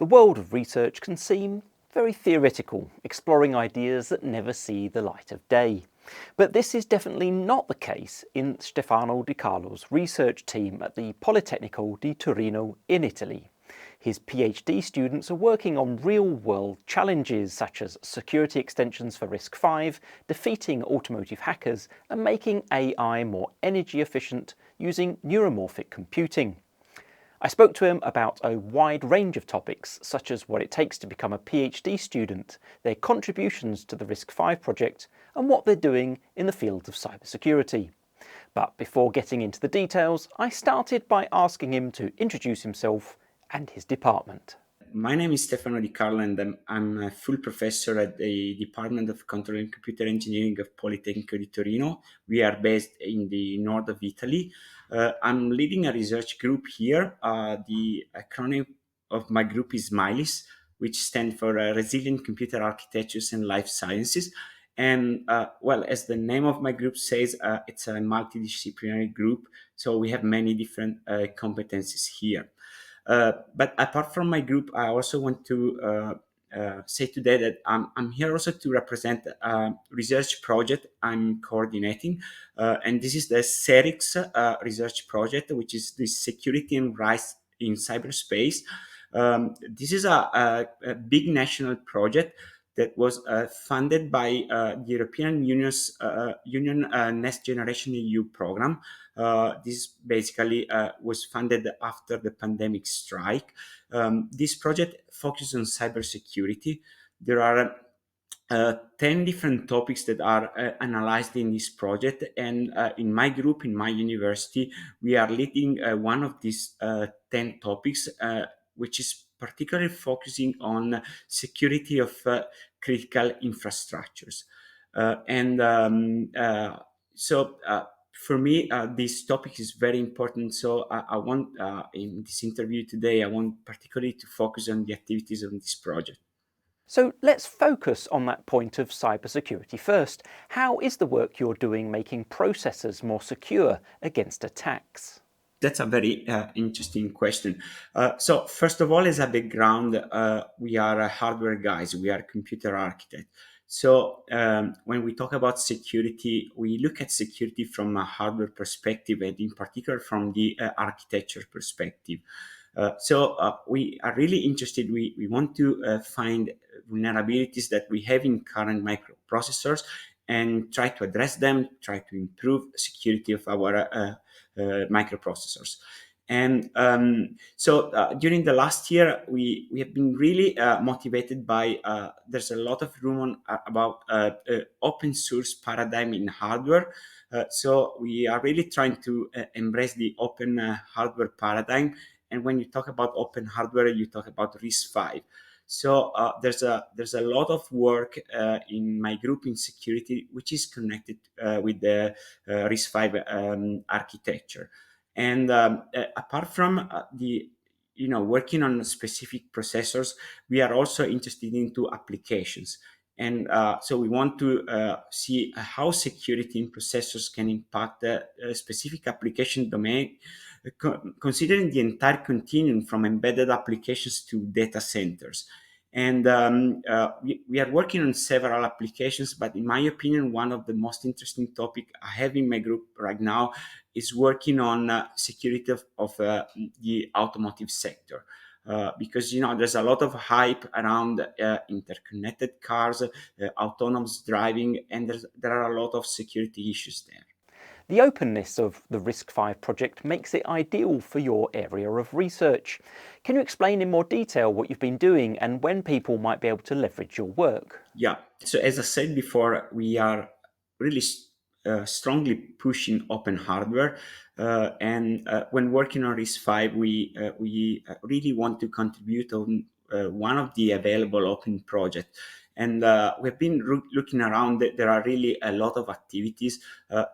The world of research can seem very theoretical, exploring ideas that never see the light of day. But this is definitely not the case in Stefano di Carlo's research team at the Politecnico di Torino in Italy. His PhD students are working on real-world challenges such as security extensions for RISC-V, defeating automotive hackers, and making AI more energy efficient using neuromorphic computing. I spoke to him about a wide range of topics, such as what it takes to become a PhD student, their contributions to the RISC-V project, and what they're doing in the field of cybersecurity. But before getting into the details, I started by asking him to introduce himself and his department. My name is Stefano di Carlo, and I'm a full professor at the Department of Control and Computer Engineering of Politecnico di Torino. We are based in the north of Italy. I'm leading a research group here. The acronym of my group is MILIS, which stands for Resilient Computer Architectures and Life Sciences. And as the name of my group says, it's a multidisciplinary group, so we have many different competencies here. But apart from my group, I also want to say today that I'm here also to represent a research project I'm coordinating, and this is the CERIX research project, which is the Security and Rights in Cyberspace. This is a big national project that was funded by the European Union's Union Next Generation EU program. This basically was funded after the pandemic strike. This project focuses on cybersecurity. There are 10 different topics that are analyzed in this project, and in my group, in my university, we are leading one of these 10 topics, which is particularly focusing on security of critical infrastructures. For me, this topic is very important. So I want, in this interview today, I want particularly to focus on the activities of this project. So let's focus on that point of cybersecurity first. How is the work you're doing making processors more secure against attacks? That's a very interesting question. So first of all, as a background, we are hardware guys. We are computer architects. So when we talk about security, we look at security from a hardware perspective, and in particular from the architecture perspective. We are really interested. We want to find vulnerabilities that we have in current microprocessors and try to address them, try to improve security of our microprocessors. And during the last year, we have been really motivated by there's a lot of rumor about open source paradigm in hardware. So we are really trying to embrace the open hardware paradigm. And when you talk about open hardware, you talk about RISC-V. So there's a lot of work in my group in security, which is connected with the RISC-V architecture. And apart from working on specific processors, we are also interested into applications. And so we want to see how security in processors can impact a specific application domain, considering the entire continuum from embedded applications to data centers. And we are working on several applications, but in my opinion, one of the most interesting topics I have in my group right now is working on security of the automotive sector. Because there's a lot of hype around interconnected cars, autonomous driving, and there are a lot of security issues there. The openness of the RISC-V project makes it ideal for your area of research. Can you explain in more detail what you've been doing and when people might be able to leverage your work? Yeah, so as I said before, we are really strongly pushing open hardware, and when working on RISC-V, we really want to contribute on one of the available open projects. And we've been looking around. There are really a lot of activities,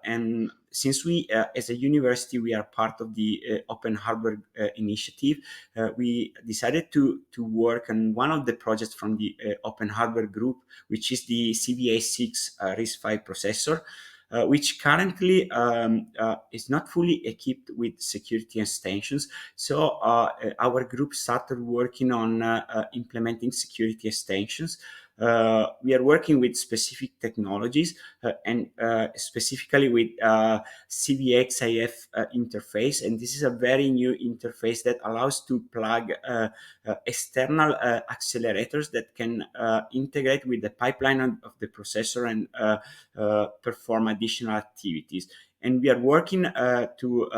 and since we, as a university, we are part of the Open Hardware Initiative, we decided to work on one of the projects from the Open Hardware Group, which is the CVA6 RISC-V processor. which currently is not fully equipped with security extensions. So our group started working on implementing security extensions. We are working with specific technologies and specifically with CVXIF interface, and this is a very new interface that allows to plug external accelerators that can integrate with the pipeline of the processor and perform additional activities. And we are working to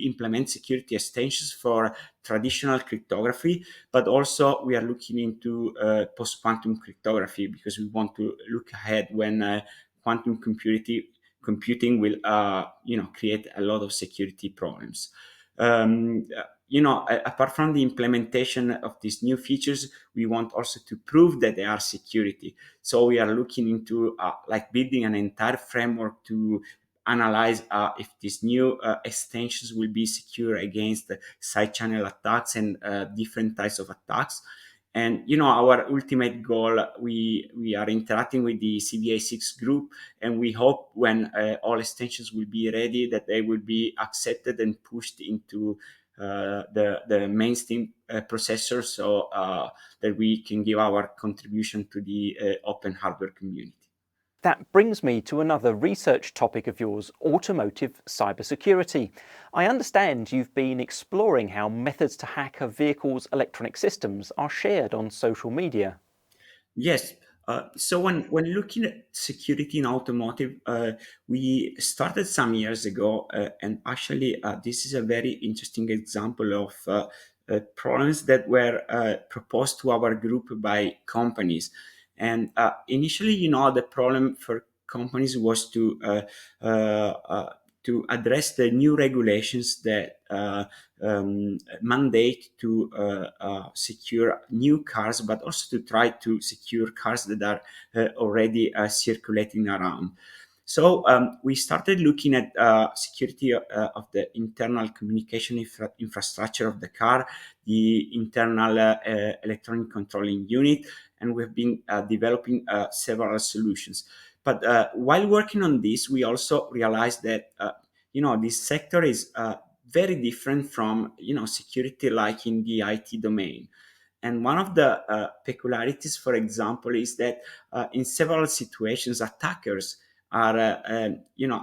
implement security extensions for traditional cryptography, but also we are looking into post-quantum cryptography because we want to look ahead when quantum computing will create a lot of security problems. Apart from the implementation of these new features, we want also to prove that they are security. So we are looking into like building an entire framework to analyze if these new extensions will be secure against side channel attacks and different types of attacks. And our ultimate goal, we are interacting with the CVA6 group, and we hope when all extensions will be ready that they will be accepted and pushed into the mainstream processors, so that we can give our contribution to the open hardware community. That brings me to another research topic of yours, automotive cybersecurity. I understand you've been exploring how methods to hack a vehicle's electronic systems are shared on social media. Yes. So when looking at security in automotive, we started some years ago, and actually this is a very interesting example of problems that were proposed to our group by companies. And initially, the problem for companies was to address the new regulations that mandate to secure new cars, but also to try to secure cars that are already circulating around. So we started looking at security of the internal communication infrastructure of the car, the internal electronic controlling unit, and we've been developing several solutions. But while working on this, we also realized that this sector is very different from security like in the IT domain. And one of the peculiarities, for example, is that in several situations, attackers are,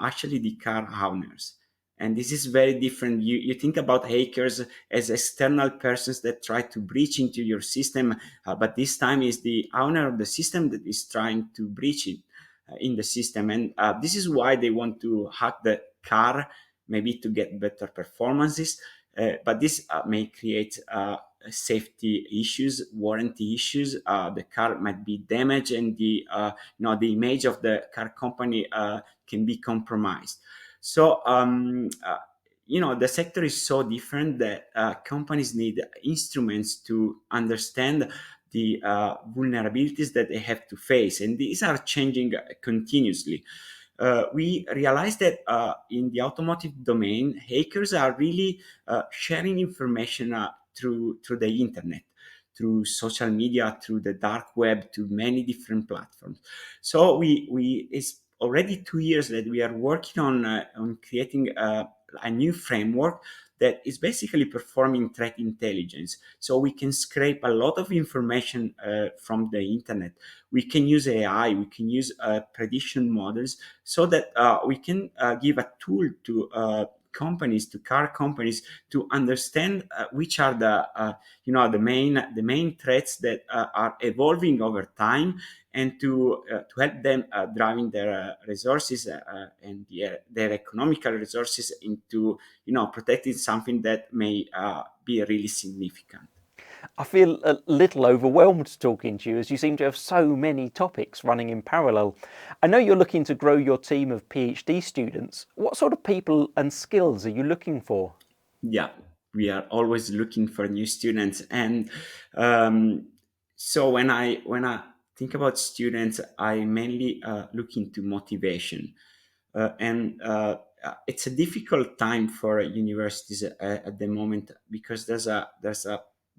actually the car owners. And this is very different. You think about hackers as external persons that try to breach into your system, but this time is the owner of the system that is trying to breach it in the system. And this is why they want to hack the car, maybe to get better performances. But this may create safety issues, warranty issues. The car might be damaged, and the image of the car company can be compromised. So the sector is so different that companies need instruments to understand the vulnerabilities that they have to face, and these are changing continuously. We realized that in the automotive domain, hackers are really sharing information through the internet, through social media, through the dark web, to many different platforms. So it's already 2 years that we are working on creating a new framework that is basically performing threat intelligence. So we can scrape a lot of information from the internet. We can use AI, we can use prediction models, so that we can give a tool to to car companies, to understand which are the main threats that are evolving over time, and to help them driving their resources and their economical resources into protecting something that may be really significant. I feel a little overwhelmed talking to you, as you seem to have so many topics running in parallel. I know you're looking to grow your team of PhD students. What sort of people and skills are you looking for? Yeah, we are always looking for new students, and so when I think about students, I mainly look into motivation. And It's a difficult time for universities at the moment, because there's a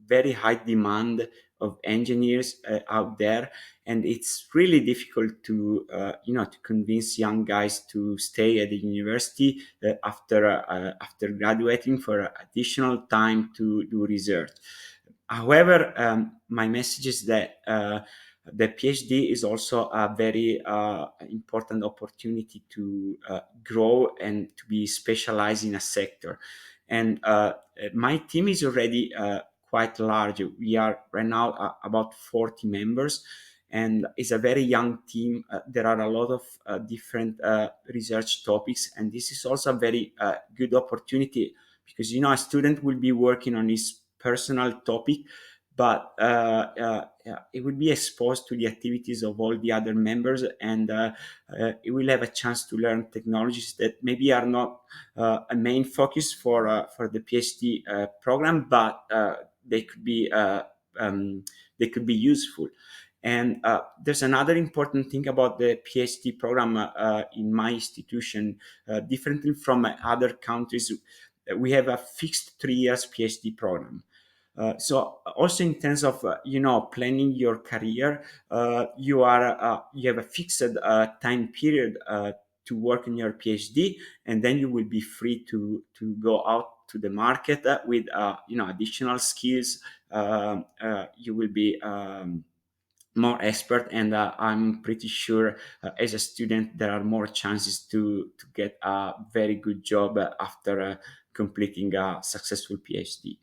very high demand of engineers out there, and it's really difficult to to convince young guys to stay at the university after graduating for additional time to do research. However, my message is that the PhD is also a very important opportunity to grow and to be specialized in a sector. And my team is already quite large. We are right now about 40 members, and it's a very young team. There are a lot of different research topics, and this is also a very good opportunity because a student will be working on his personal topic, but it will be exposed to the activities of all the other members, and it will have a chance to learn technologies that maybe are not a main focus for the PhD program, but they could be useful. And there's another important thing about the PhD program in my institution, differently from other countries. We have a fixed 3 years PhD program. So also in terms of planning your career, you have a fixed time period to work on your PhD, and then you will be free to go out to the market with additional skills. You will be more expert, and I'm pretty sure as a student there are more chances to get a very good job after completing a successful PhD.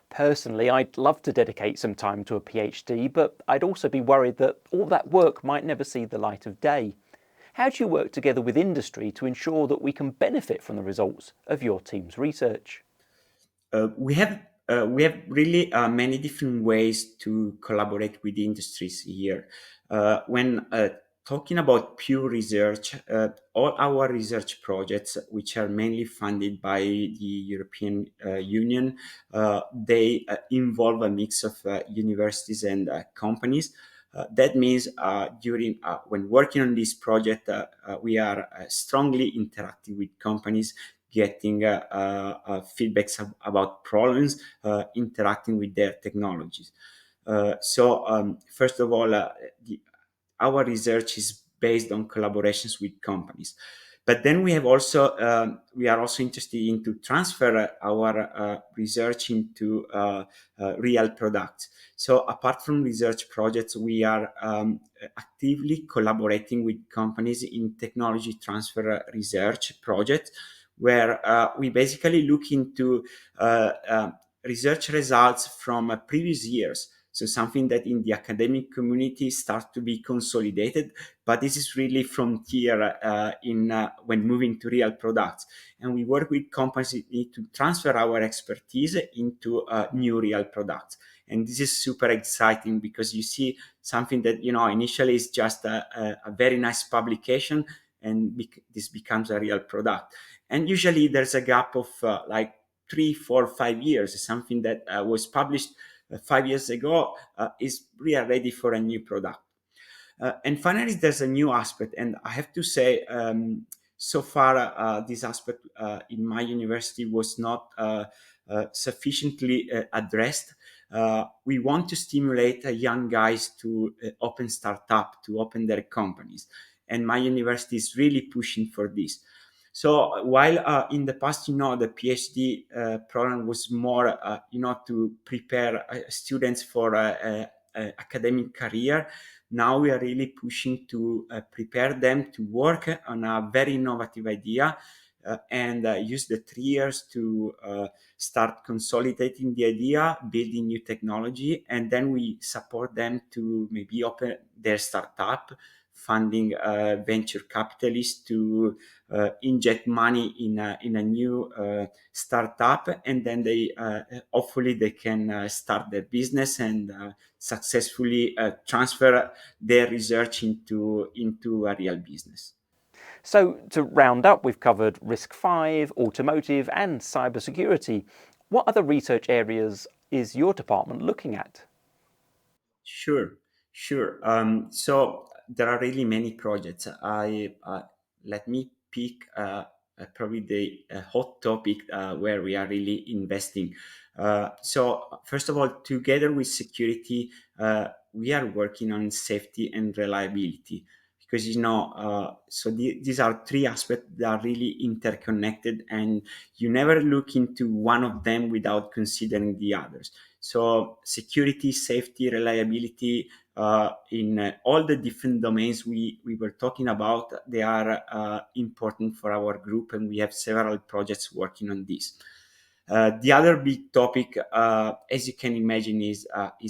Personally, I'd love to dedicate some time to a PhD, but I'd also be worried that all that work might never see the light of day. How do you work together with industry to ensure that we can benefit from the results of your team's research? We have really many different ways to collaborate with industries here. When talking about pure research, all our research projects, which are mainly funded by the European Union, they involve a mix of universities and companies. That means during when working on this project, we are strongly interacting with companies, getting feedbacks about problems, interacting with their technologies. First of all, our research is based on collaborations with companies. But then we are also interested in to transfer our research into real products. So apart from research projects, we are actively collaborating with companies in technology transfer research projects, where we basically look into research results from previous years. So something that in the academic community starts to be consolidated, but this is really frontier in when moving to real products. And we work with companies that need to transfer our expertise into new real products. And this is super exciting because you see something that initially is just a very nice publication, and this becomes a real product. And usually there's a gap of like 3, 4, 5 years. Something that was published 5 years ago is really ready for a new product. And finally, there's a new aspect, and I have to say, so far this aspect in my university was not sufficiently addressed. We want to stimulate young guys to open startup, to open their companies, and my university is really pushing for this. So while in the past, the PhD program was more, to prepare students for academic career, now we are really pushing to prepare them to work on a very innovative idea and use the 3 years to start consolidating the idea, building new technology, and then we support them to maybe open their startup, funding venture capitalists to inject money in a new startup, and then they hopefully they can start their business and successfully transfer their research into a real business. So, to round up, we've covered RISC-V, automotive, and cybersecurity. What other research areas is your department looking at? Sure. So there are really many projects. I Let me pick probably the hot topic where we are really investing. So first of all, together with security, we are working on safety and reliability because these are three aspects that are really interconnected, and you never look into one of them without considering the others. So security, safety, reliability, in all the different domains we were talking about, they are important for our group, and we have several projects working on this. The other big topic, as you can imagine, is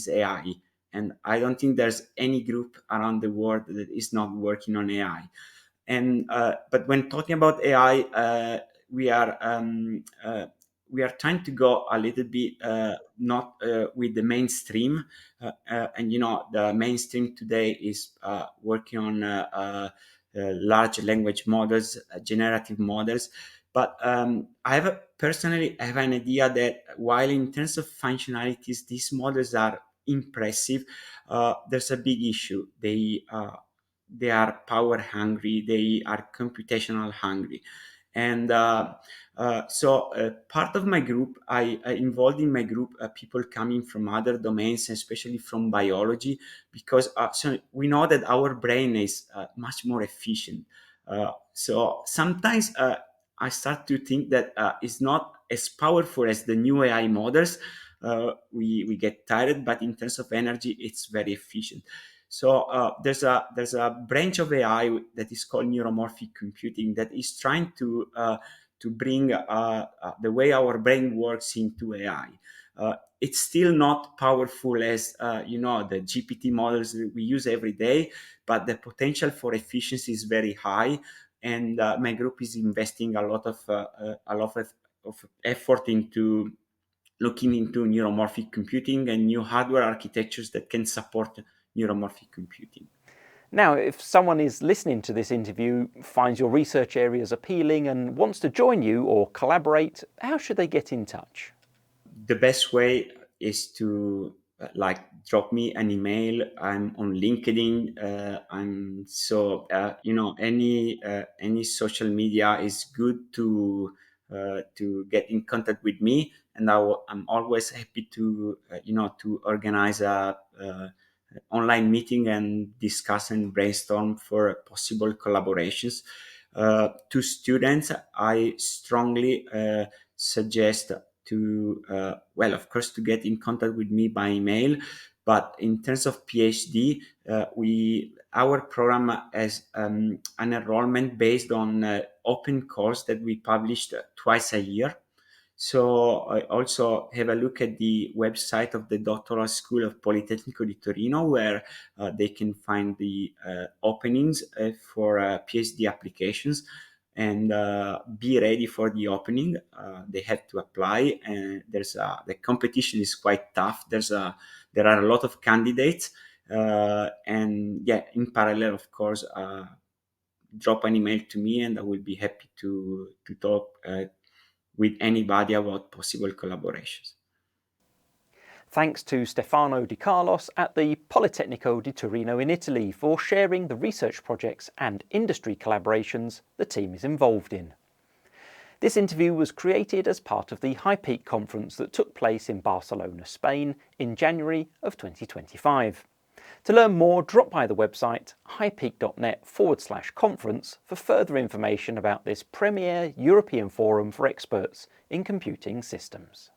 AI, and I don't think there's any group around the world that is not working on AI. And but when talking about AI, we are um, uh, we are trying to go a little bit not with the mainstream, and the mainstream today is working on large language models, generative models. But personally I have an idea that while in terms of functionalities these models are impressive, there's a big issue. They are power hungry, they are computational hungry. And part of my group, I involved in my group people coming from other domains, especially from biology, because so we know that our brain is much more efficient. So sometimes I start to think that it's not as powerful as the new AI models. We get tired, but in terms of energy, it's very efficient. So there's a branch of AI that is called neuromorphic computing that is trying to bring the way our brain works into AI. It's still not powerful as the GPT models that we use every day, but the potential for efficiency is very high. And my group is investing a lot of effort into looking into neuromorphic computing and new hardware architectures that can support neuromorphic computing. Now, if someone is listening to this interview, finds your research areas appealing and wants to join you or collaborate, how should they get in touch? The best way is to drop me an email. I'm on LinkedIn. I'm so any social media is good to get in contact with me, and I'm always happy to organize a online meeting and discuss and brainstorm for possible collaborations. To students, I strongly suggest to of course, to get in contact with me by email. But in terms of PhD, our program has an enrollment based on open course that we published twice a year. So I also have a look at the website of the Doctoral School of Politecnico di Torino, where they can find the openings for PhD applications, and be ready for the opening. They have to apply, and the competition is quite tough. There are a lot of candidates, and yeah, in parallel, of course. Drop an email to me, and I will be happy to talk with anybody about possible collaborations. Thanks to Stefano di Carlo at the Politecnico di Torino in Italy for sharing the research projects and industry collaborations the team is involved in. This interview was created as part of the HiPEAC conference that took place in Barcelona, Spain in January of 2025. To learn more, drop by the website hipeac.net/conference for further information about this premier European forum for experts in computing systems.